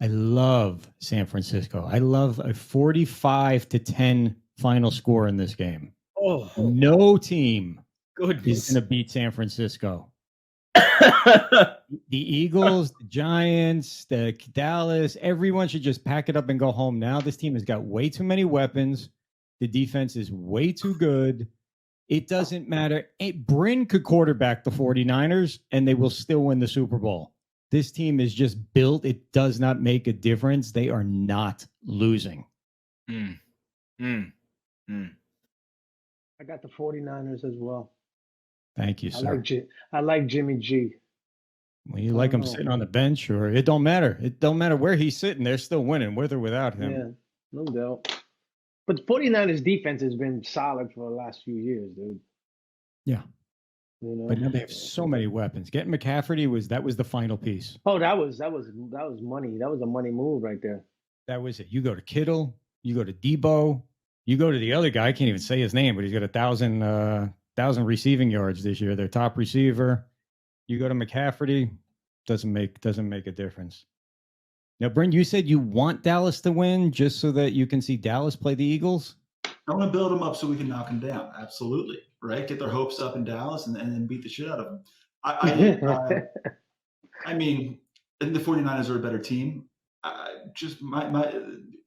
I love San Francisco. I love a 45-10 final score in this game. Oh, no team goodness is going to beat San Francisco. The Eagles, the Giants, the Dallas, everyone should just pack it up and go home now. This team has got way too many weapons. The defense is way too good. It doesn't matter. Bryn could quarterback the 49ers, and they will still win the Super Bowl. This team is just built. It does not make a difference. They are not losing. I got the 49ers as well. Thank you, sir. I like Jimmy G. Well, you like him sitting on the bench, or it don't matter. It don't matter where he's sitting. They're still winning, with or without him. Yeah, no doubt. But the 49ers defense has been solid for the last few years, dude. Yeah. You know? But now they have so many weapons. Getting McCaffrey was the final piece. Oh, that was money. That was a money move right there. That was it. You go to Kittle, you go to Debo, you go to the other guy. I can't even say his name, but he's got 1,000 receiving yards this year. Their top receiver. You go to McCaffrey, doesn't make a difference. Now, Bryn, you said you want Dallas to win just so that you can see Dallas play the Eagles? I want to build them up so we can knock them down. Absolutely. Right? Get their hopes up in Dallas and then beat the shit out of them. I mean, the 49ers are a better team. Just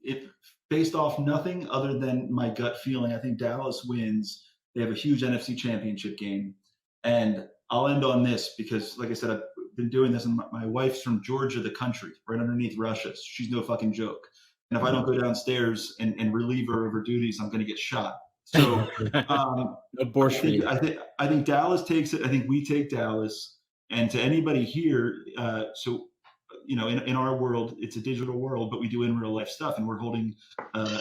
if based off nothing other than my gut feeling, I think Dallas wins. They have a huge NFC championship game. And I'll end on this because, like I said, I've been doing this, and my wife's from Georgia, the country, right underneath Russia. So she's no fucking joke. And if I don't go downstairs and relieve her of her duties, I'm going to get shot. So I think Dallas takes it. I think we take Dallas. And to anybody here, so you know, in our world, it's a digital world, but we do in real life stuff, and we're holding an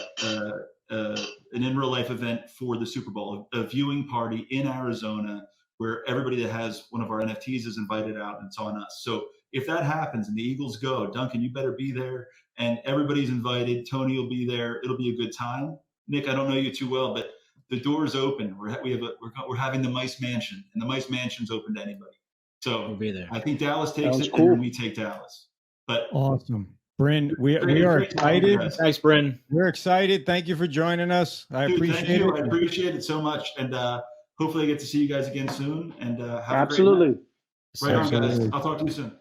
in real life event for the Super Bowl, a viewing party in Arizona, where everybody that has one of our NFTs is invited out, and it's on us. So if that happens and the Eagles go, Duncan, you better be there, and everybody's invited. Tony will be there. It'll be a good time. Nick, I don't know you too well, but the door's open. We're having the Mice Mansion, and the Mice Mansion's open to anybody. So we'll be there. I think Dallas takes it, cool. and we take Dallas. But awesome, Bryn. We are excited. Thanks, Bryn. We're excited. Thank you for joining us. I appreciate it. I appreciate it so much, and hopefully I get to see you guys again soon. And have Absolutely. a great night. Right on, guys. I'll talk to you soon.